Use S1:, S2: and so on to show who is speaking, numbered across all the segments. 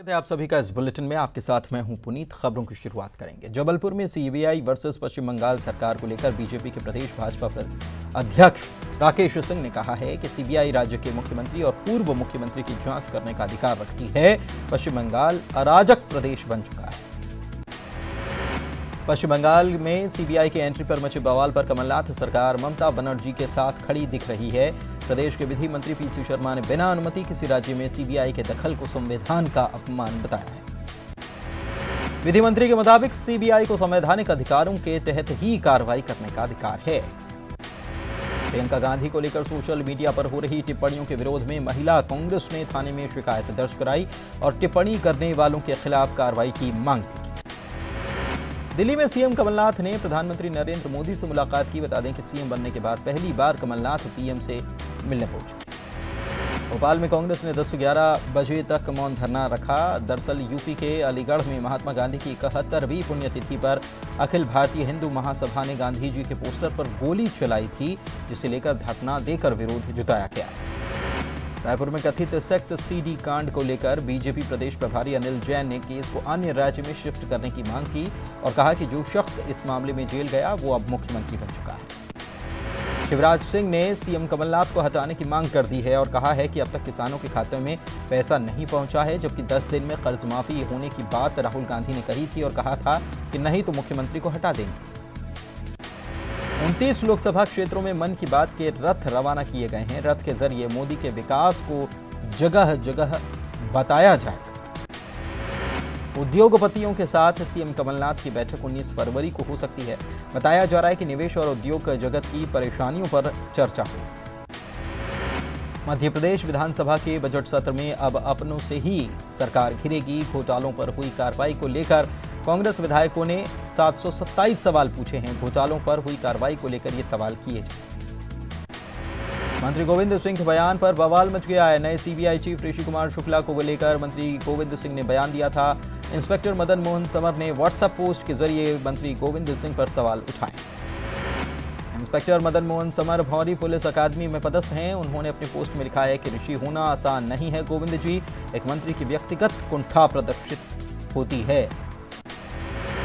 S1: आप सभी का इस बुलेटिन में। आपके साथ मैं हूं पुनीत। खबरों की शुरुआत करेंगे। जबलपुर में सीबीआई वर्सेस पश्चिम बंगाल सरकार को लेकर बीजेपी के प्रदेश भाजपा अध्यक्ष राकेश सिंह ने कहा है कि सीबीआई राज्य के मुख्यमंत्री और पूर्व मुख्यमंत्री की जांच करने का अधिकार रखती है। पश्चिम बंगाल अराजक प्रदेश बन चुका है। पश्चिम बंगाल में सीबीआई के एंट्री पर मचे बवाल पर कमलनाथ सरकार ममता बनर्जी के साथ खड़ी दिख रही है। प्रदेश के विधि मंत्री पीसी शर्मा ने बिना अनुमति किसी राज्य में सीबीआई के दखल को संविधान का अपमान बताया है। विधि मंत्री के मुताबिक सीबीआई को संवैधानिक अधिकारों के तहत ही कार्रवाई करने का अधिकार है। प्रियंका गांधी को लेकर सोशल मीडिया पर हो रही टिप्पणियों के विरोध में महिला कांग्रेस ने थाने में शिकायत दर्ज कराई और टिप्पणी करने वालों के खिलाफ कार्रवाई की मांग की। दिल्ली में सीएम कमलनाथ ने प्रधानमंत्री नरेंद्र मोदी से मुलाकात की। बता दें कि सीएम बनने के बाद पहली बार कमलनाथ पीएम से मिलने पहुंचे। भोपाल में कांग्रेस ने 10 से 11 बजे तक मौन धरना रखा। दरअसल यूपी के अलीगढ़ में महात्मा गांधी की 71वीं पुण्यतिथि पर अखिल भारतीय हिंदू महासभा ने गांधी जी के पोस्टर पर गोली चलाई थी, जिसे लेकर धरना देकर विरोध जताया गया। रायपुर में कथित सेक्स सीडी कांड को लेकर बीजेपी प्रदेश प्रभारी अनिल जैन ने केस को अन्य राज्य में शिफ्ट करने की मांग की और कहा कि जो शख्स इस मामले में जेल गया वो अब मुख्यमंत्री बन चुका है। शिवराज सिंह ने सीएम कमलनाथ को हटाने की मांग कर दी है और कहा है कि अब तक किसानों के खाते में पैसा नहीं पहुंचा है, जबकि 10 दिन में कर्ज माफी होने की बात राहुल गांधी ने कही थी और कहा था कि नहीं तो मुख्यमंत्री को हटा देंगे। 29 लोकसभा क्षेत्रों में मन की बात के रथ रवाना किए गए हैं। रथ के जरिए मोदी के विकास को जगह जगह बताया जाएगा। उद्योगपतियों के साथ सीएम कमलनाथ की बैठक 19 फरवरी को हो सकती है। बताया जा रहा है कि निवेश और उद्योग जगत की परेशानियों पर चर्चा होगी। मध्य प्रदेश विधानसभा के बजट सत्र में अब अपनों से ही सरकार घिरेगी। घोटालों पर हुई कार्रवाई को लेकर कांग्रेस विधायकों ने 727 सवाल पूछे हैं। घोटालों पर हुई कार्रवाई को लेकर ये सवाल किए जाए। मंत्री गोविंद सिंह के बयान पर बवाल मच गया है। नए सीबीआई चीफ ऋषि कुमार शुक्ला को लेकर मंत्री गोविंद सिंह ने बयान दिया था। इंस्पेक्टर मदन मोहन समर ने व्हाट्सएप पोस्ट के जरिए मंत्री गोविंद सिंह पर सवाल उठाए। इंस्पेक्टर मदन मोहन समर भौरी पुलिस अकादमी में पदस्थ हैं। उन्होंने अपनी पोस्ट में लिखा है कि ऋषि होना आसान नहीं है गोविंद जी, एक मंत्री की व्यक्तिगत कुंठा प्रदर्शित होती है।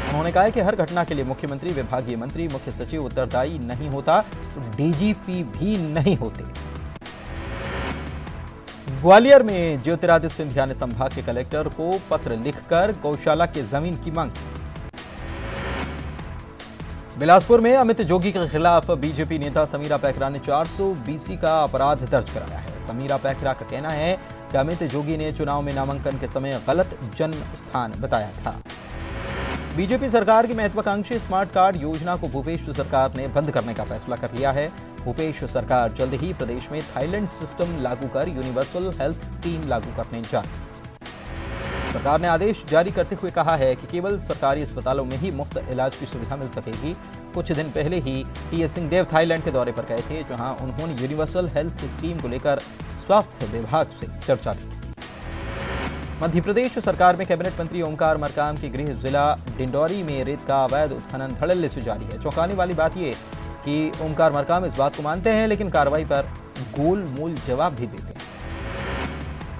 S1: उन्होंने कहा कि हर घटना के लिए मुख्यमंत्री, विभागीय मंत्री, मुख्य सचिव उत्तरदायी नहीं होता, तो डीजीपी भी नहीं होते। ग्वालियर में ज्योतिरादित्य सिंधिया ने संभाग के कलेक्टर को पत्र लिखकर गौशाला के जमीन की मांग की। बिलासपुर में अमित जोगी के खिलाफ बीजेपी नेता समीरा पैकरा ने 400 BC का अपराध दर्ज कराया है। समीरा पैकरा का कहना है कि अमित जोगी ने चुनाव में नामांकन के समय गलत जन्म स्थान बताया था। बीजेपी सरकार की महत्वाकांक्षी स्मार्ट कार्ड योजना को भूपेश सरकार ने बंद करने का फैसला कर लिया है। भूपेश सरकार जल्द ही प्रदेश में थाईलैंड सिस्टम लागू कर यूनिवर्सल हेल्थ स्कीम लागू करने जा रही है। सरकार ने आदेश जारी करते हुए कहा है कि केवल सरकारी अस्पतालों में ही मुफ्त इलाज की सुविधा मिल सकेगी। कुछ दिन पहले ही टी.एस. सिंहदेव थाईलैंड के दौरे पर गए थे, जहां उन्होंने यूनिवर्सल हेल्थ स्कीम को लेकर स्वास्थ्य विभाग से चर्चा की। मध्य प्रदेश सरकार में कैबिनेट मंत्री ओमकार मरकाम के गृह जिला डिंडौरी में रेत का अवैध उत्खनन धड़ल्ले से जारी है। चौंकाने वाली बात यह कि ओमकार मरकाम इस बात को मानते हैं, लेकिन कार्रवाई पर गोलमोल जवाब भी देते हैं।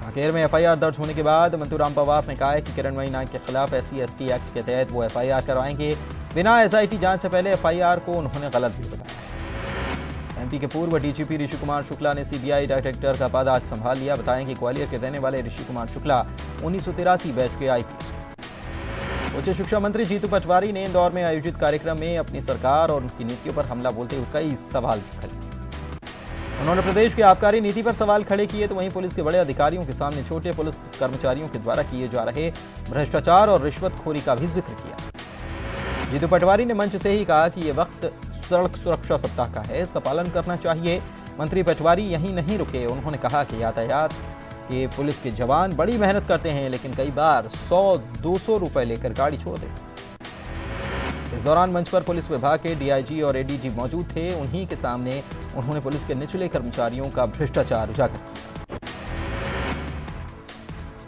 S1: कांकेर में एफआईआर दर्ज होने के बाद मंतूराम पवार ने कहा है कि किरणमयी नायक के खिलाफ SC/ST एक्ट के तहत वो एफआईआर करवाएंगे। बिना SIT जांच से पहले एफआईआर को उन्होंने गलत भी बताया। MP के पूर्व डीजीपी ऋषि कुमार शुक्ला ने सीबीआई डायरेक्टर का पद आज संभाल लिया। बताएं कि ग्वालियर के रहने वाले ऋषि कुमार शुक्ला 1983 बैच के IPS। उच्च शिक्षा मंत्री जीतू पटवारी ने इंदौर में आयोजित कार्यक्रम में अपनी सरकार और उनकी नीतियों पर हमला बोलते हुए कई सवाल खड़े। उन्होंने प्रदेश की आबकारी नीति पर सवाल खड़े किए, तो वहीं पुलिस के बड़े अधिकारियों के सामने छोटे पुलिस कर्मचारियों के द्वारा किए जा रहे भ्रष्टाचार और रिश्वतखोरी का भी जिक्र किया। जीतू पटवारी ने मंच से ही कहा कि ये वक्त सड़क सुरक्षा सप्ताह का है, इसका पालन करना चाहिए। मंत्री पटवारी यहीं नहीं रुके। उन्होंने कहा कि यातायात के पुलिस के जवान बड़ी मेहनत करते हैं, लेकिन कई बार 100-200 रुपए लेकर गाड़ी छोड़ देते। इस दौरान मंच पर पुलिस विभाग के DIG और ADG मौजूद थे। उन्हीं के सामने उन्होंने पुलिस के निचले कर्मचारियों का भ्रष्टाचार उजागर किया।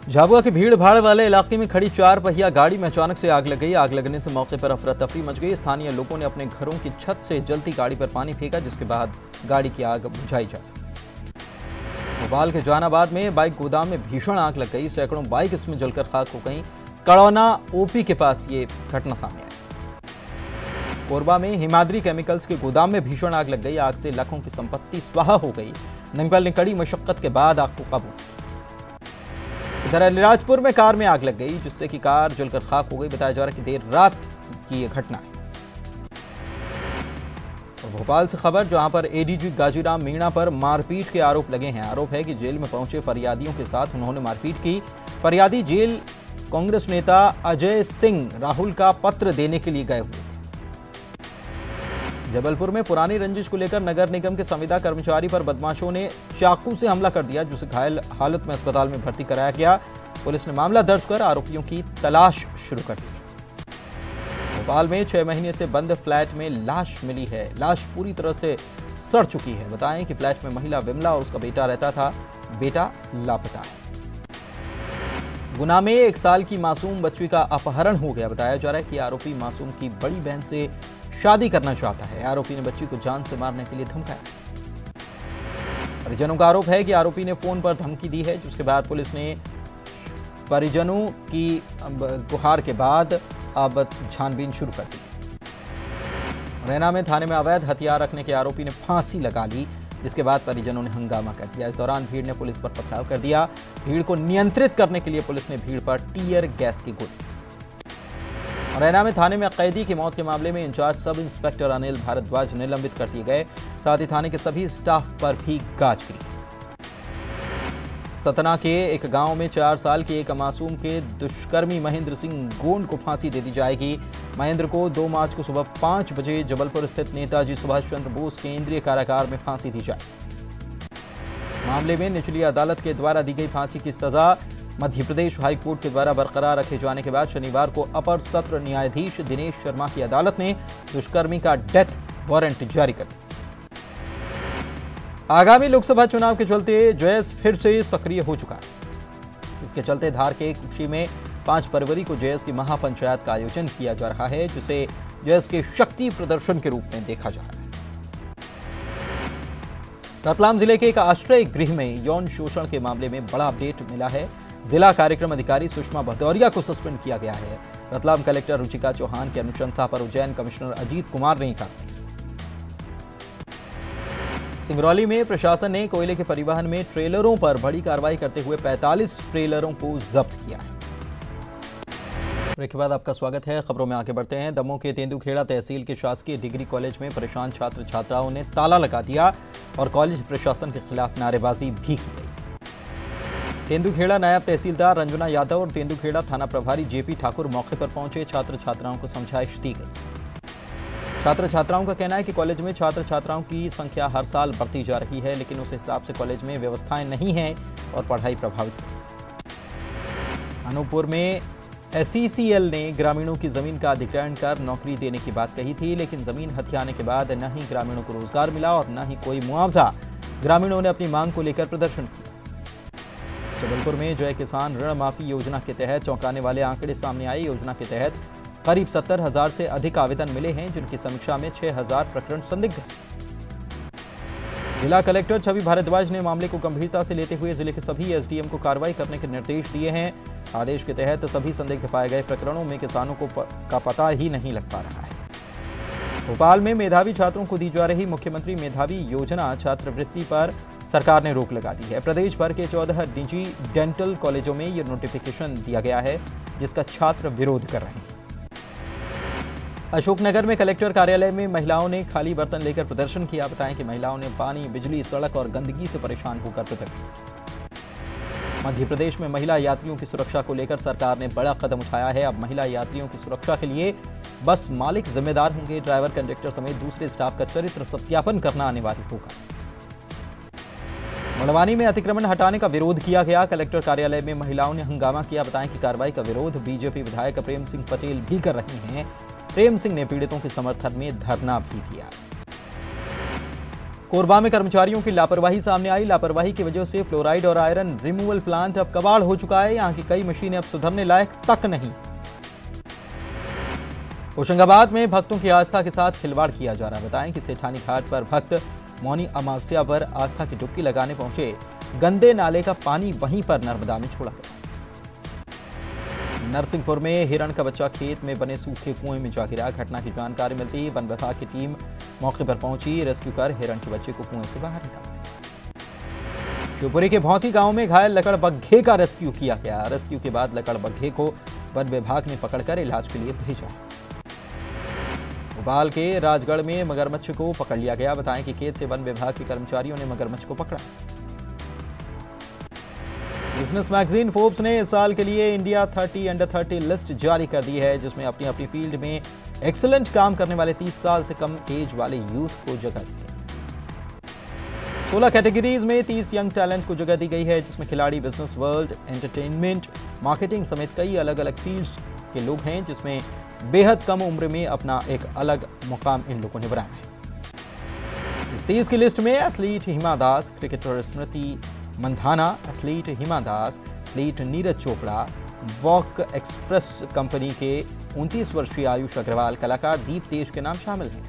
S1: झाबुआ के भीड़ भाड़ वाले इलाके में खड़ी 4 पहिया गाड़ी में अचानक से आग लग गई। आग लगने से मौके पर अफरा तफरी मच गई। स्थानीय लोगों ने अपने घरों की छत से जलती गाड़ी पर पानी फेंका, जिसके बाद गाड़ी की आग बुझाई जा सकी। भोपाल के जहानाबाद में बाइक गोदाम में भीषण आग लग गई। सैकड़ों बाइक इसमें जलकर खाक हो गई। कड़ौना ओपी के पास ये घटना सामने आई। कोरबा में हिमाद्री केमिकल्स के गोदाम में भीषण आग लग गई। आग से लाखों की संपत्ति स्वाहा हो गई। दमकल ने कड़ी मशक्कत के बाद आग को काबू। इधर अलीराजपुर में कार में आग लग गई, जिससे कि कार जलकर खाक हो गई। बताया जा रहा है कि देर रात की यह घटना है। और भोपाल से खबर, जहां पर एडीजी गाजीराम मीणा पर मारपीट के आरोप लगे हैं। आरोप है कि जेल में पहुंचे फरियादियों के साथ उन्होंने मारपीट की। फरियादी जेल कांग्रेस नेता अजय सिंह राहुल का पत्र देने के लिए गए हुए थे। जबलपुर में पुरानी रंजिश को लेकर नगर निगम के संविदा कर्मचारी पर बदमाशों ने चाकू से हमला कर दिया, जिसे घायल हालत में अस्पताल में भर्ती कराया गया। पुलिस ने मामला दर्ज कर आरोपियों की तलाश शुरू कर दी। भोपाल में 6 महीने से बंद फ्लैट में लाश मिली है। लाश पूरी तरह से सड़ चुकी है। बताएं कि फ्लैट में महिला विमला और उसका बेटा रहता था। बेटा लापता है। गुना में 1 साल की मासूम बच्ची का अपहरण हो गया। बताया जा रहा है कि आरोपी मासूम की बड़ी बहन से शादी करना चाहता है। आरोपी ने बच्ची को जान से मारने के लिए धमकाया। परिजनों का आरोप है कि आरोपी ने फोन पर धमकी दी है, जिसके बाद पुलिस ने परिजनों की गुहार के बाद अब छानबीन शुरू कर दी। मुरैना में थाने में अवैध हथियार रखने के आरोपी ने फांसी लगा ली, जिसके बाद परिजनों ने हंगामा कर दिया। इस दौरान भीड़ ने पुलिस पर पथराव कर दिया। भीड़ को नियंत्रित करने के लिए पुलिस ने भीड़ पर टीयर गैस की गोली। मुरैना में थाने में कैदी की मौत के मामले में in charge sub inspector Anil Bhardwaj निलंबित कर दिए गए। साथ ही थाने के सभी स्टाफ पर भी गाज गिरी। सतना के एक गांव में 4 साल के एक मासूम के दुष्कर्मी महेंद्र सिंह गोंड को फांसी दे दी जाएगी। महेंद्र को 2 मार्च को सुबह 5 बजे जबलपुर स्थित नेताजी सुभाष चंद्र बोस केंद्रीय कारागार में फांसी दी जाए। मामले में निचली अदालत के द्वारा दी गई फांसी की सजा मध्य प्रदेश हाईकोर्ट के द्वारा बरकरार रखे जाने के बाद शनिवार को अपर सत्र न्यायाधीश दिनेश शर्मा की अदालत ने दुष्कर्मी का डेथ वारंट जारी कर दिया। आगामी लोकसभा चुनाव के चलते जयस फिर से सक्रिय हो चुका है। इसके चलते धार के कुक्षी में 5 फरवरी को जयस की महापंचायत का आयोजन किया जा रहा है, जिसे जयस के शक्ति प्रदर्शन के रूप में देखा जा रहा है। रतलाम जिले के एक आश्रय गृह में यौन शोषण के मामले में बड़ा अपडेट मिला है। जिला कार्यक्रम अधिकारी सुषमा भदौरिया को सस्पेंड किया गया है। रतलाम कलेक्टर रुचिका चौहान की अनुशंसा पर उज्जैन कमिश्नर अजीत कुमार ने कहा। सिंगरौली में प्रशासन ने कोयले के परिवहन में ट्रेलरों पर बड़ी कार्रवाई करते हुए 45 ट्रेलरों को जब्त किया है। ब्रेक के बाद आपका स्वागत है। खबरों में आगे बढ़ते हैं। दमोह के तेंदुखेड़ा तहसील के शासकीय डिग्री कॉलेज में परेशान छात्र छात्राओं ने ताला लगा दिया और कॉलेज प्रशासन के खिलाफ नारेबाजी भी की गई। तेंदुखेड़ा नायब तहसीलदार रंजना यादव और तेंदुखेड़ा थाना प्रभारी जेपी ठाकुर मौके पर पहुंचे। छात्र छात्राओं को समझाइश दी गई। छात्र छात्राओं का कहना है कि कॉलेज में छात्र छात्राओं की संख्या हर साल बढ़ती जा रही है, लेकिन उस हिसाब से कॉलेज में व्यवस्थाएं नहीं हैं और पढ़ाई प्रभावित है। अनूपपुर में SECL ने ग्रामीणों की जमीन का अधिग्रहण कर नौकरी देने की बात कही थी, लेकिन जमीन हथियाने के बाद न ही ग्रामीणों को रोजगार मिला और न ही कोई मुआवजा। ग्रामीणों ने अपनी मांग को लेकर प्रदर्शन किया। जबलपुर में जय किसान ऋण माफी योजना के तहत चौंकाने वाले आंकड़े सामने आए। योजना के तहत करीब 70,000 से अधिक आवेदन मिले हैं, जिनकी समीक्षा में 6,000 प्रकरण संदिग्ध हैं। जिला कलेक्टर छवि भारद्वाज ने मामले को गंभीरता से लेते हुए जिले के सभी SDM को कार्रवाई करने के निर्देश दिए हैं। आदेश के तहत सभी संदिग्ध पाए गए प्रकरणों में किसानों का पता ही नहीं लग पा रहा है। भोपाल में मेधावी छात्रों को दी जा रही मुख्यमंत्री मेधावी योजना छात्रवृत्ति पर सरकार ने रोक लगा दी है। प्रदेश भर के 14 निजी डेंटल कॉलेजों में यह नोटिफिकेशन दिया गया है, जिसका छात्र विरोध कर रहे हैं। अशोकनगर में कलेक्टर कार्यालय में महिलाओं ने खाली बर्तन लेकर प्रदर्शन किया। बताएं कि महिलाओं ने पानी, बिजली, सड़क और गंदगी से परेशान होकर प्रदर्शन किया। मध्य प्रदेश में महिला यात्रियों की सुरक्षा को लेकर सरकार ने बड़ा कदम उठाया है। अब महिला यात्रियों की सुरक्षा के लिए बस मालिक जिम्मेदार होंगे। ड्राइवर, कंडक्टर समेत दूसरे स्टाफ का चरित्र सत्यापन करना अनिवार्य होगा। मड़वानी में अतिक्रमण हटाने का विरोध किया गया। कलेक्टर कार्यालय में महिलाओं ने हंगामा किया। बताएं कि कार्रवाई का विरोध बीजेपी विधायक प्रेम सिंह पटेल भी कर रहे हैं। प्रेम सिंह ने पीड़ितों के समर्थन में धरना भी दिया। कोरबा में कर्मचारियों की लापरवाही सामने आई। लापरवाही की वजह से फ्लोराइड और आयरन रिमूवल प्लांट अब कबाड़ हो चुका है। यहां की कई मशीनें अब सुधरने लायक तक नहीं। होशंगाबाद में भक्तों की आस्था के साथ खिलवाड़ किया जा रहा है। बताएं कि सेठानी घाट पर भक्त मौनी अमावस्या पर आस्था की डुबकी लगाने पहुंचे। गंदे नाले का पानी वहीं पर नर्मदा में छोड़ा गया। नरसिंहपुर में हिरण का बच्चा खेत में बने सूखे कुएं में जा गिरा। घटना की जानकारी मिलते ही वन विभाग की टीम मौके पर पहुंची। रेस्क्यू कर हिरण के बच्चे को कुएं से बाहर निकाला। शिवपुरी के भौंती गांव में घायल लकड़बग्घे का रेस्क्यू किया गया। रेस्क्यू के बाद लकड़बग्घे को वन विभाग ने पकड़कर इलाज के लिए भेजा। भोपाल के राजगढ़ में मगरमच्छ को पकड़ लिया गया। बताएं कि खेत से वन विभाग के कर्मचारियों ने मगरमच्छ को पकड़ा। बिजनेस मैगजीन फोर्ब्स ने इस साल के लिए इंडिया 30 अंडर 30 लिस्ट जारी कर दी है, जिसमें अपनी अपनी फील्ड में एक्सीलेंट काम करने वाले 30 साल से कम एज वाले यूथ को जगह दी है। 16 कैटेगरीज में 30 यंग टैलेंट को जगह दी गई है, जिसमें खिलाड़ी, बिजनेस वर्ल्ड, एंटरटेनमेंट, मार्केटिंग समेत कई अलग अलग फील्ड्स के लोग हैं, जिसमें बेहद कम उम्र में अपना एक अलग मुकाम इन लोगों ने बनाया है। इस 30 की लिस्ट में athlete Hima Das, cricketer Smriti Mandhana, athlete Hima Das, athlete Neeraj Chopra, walk express company के 29 वर्षीय आयुष अग्रवाल, कलाकार दीप तेज के नाम शामिल हैं।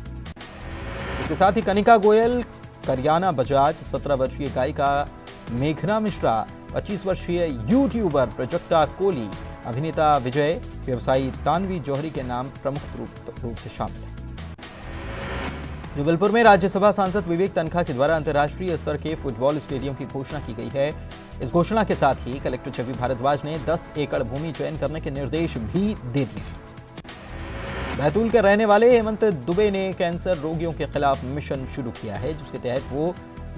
S1: इसके साथ ही कनिका गोयल, करियाना बजाज, 17 वर्षीय गायिका मेघना मिश्रा, 25 वर्षीय यूट्यूबर प्रजक्ता कोहली, अभिनेता विजय, व्यवसायी तानवी जौहरी के नाम प्रमुख रूप से शामिल है। जबलपुर में राज्यसभा सांसद विवेक तनखा के द्वारा अंतर्राष्ट्रीय स्तर के फुटबॉल स्टेडियम की घोषणा की गई है। इस घोषणा के साथ ही कलेक्टर छवि भारद्वाज ने 10 एकड़ भूमि चयन करने के निर्देश भी दे दिए हैं। बैतूल के रहने वाले हेमंत दुबे ने कैंसर रोगियों के खिलाफ मिशन शुरू किया है, जिसके तहत वो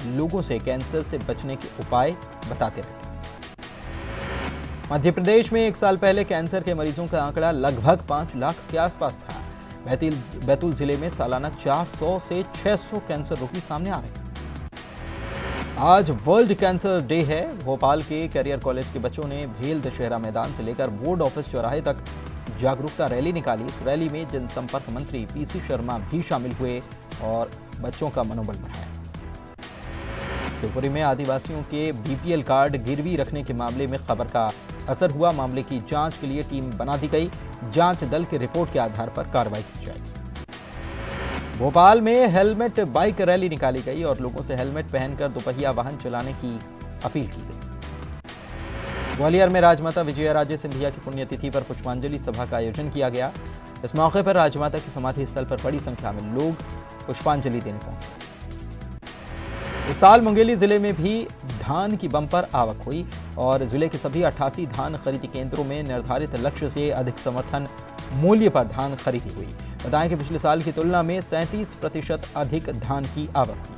S1: लोगों से कैंसर से बचने के उपाय बताते रहते हैं। मध्य प्रदेश में 1 साल पहले कैंसर के मरीजों का आंकड़ा लगभग 5 लाख के आसपास था। बैतूल जिले में सालाना 400 से 600 कैंसर रोगी सामने आ रहे हैं। आज वर्ल्ड कैंसर डे है। भोपाल के कैरियर कॉलेज के बच्चों ने भेल दशहरा मैदान से लेकर बोर्ड ऑफिस चौराहे तक जागरूकता रैली निकाली। इस रैली में जनसंपर्क मंत्री पीसी शर्मा भी शामिल हुए और बच्चों का मनोबल बढ़ाया। शिवपुरी में आदिवासियों के बीपीएल कार्ड गिरवी रखने के मामले में खबर का असर हुआ। मामले की जांच के लिए टीम बना दी गई। जांच दल की रिपोर्ट के आधार पर कार्रवाई की जाएगी। भोपाल में हेलमेट बाइक रैली निकाली गई और लोगों से हेलमेट पहनकर दोपहिया वाहन चलाने की अपील की गई। ग्वालियर में राजमाता विजयाराजे सिंधिया की पुण्यतिथि पर पुष्पांजलि सभा का आयोजन किया गया। इस मौके पर राजमाता की समाधि स्थल पर बड़ी संख्या में लोग पुष्पांजलि देने पहुंचे। इस साल मुंगेली जिले में भी धान की बम्पर आवक हुई और जिले के सभी 88 धान खरीदी केंद्रों में निर्धारित लक्ष्य से अधिक समर्थन मूल्य पर धान खरीदी हुई। बताएं कि पिछले साल की तुलना में 37% अधिक धान की आवक हुई।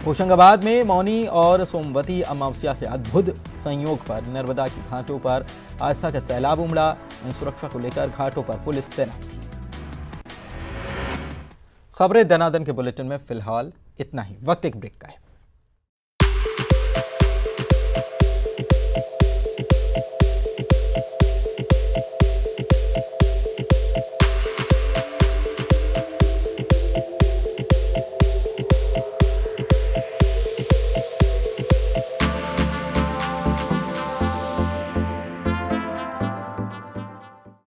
S1: होशंगाबाद में मौनी और सोमवती अमावस्या के अद्भुत संयोग पर नर्मदा की घाटों पर आस्था का सैलाब उमड़ा। सुरक्षा को लेकर घाटों पर पुलिस तैनात थी। खबरें दनादन के बुलेटिन में फिलहाल इतना ही। वक्त एक ब्रेक का है।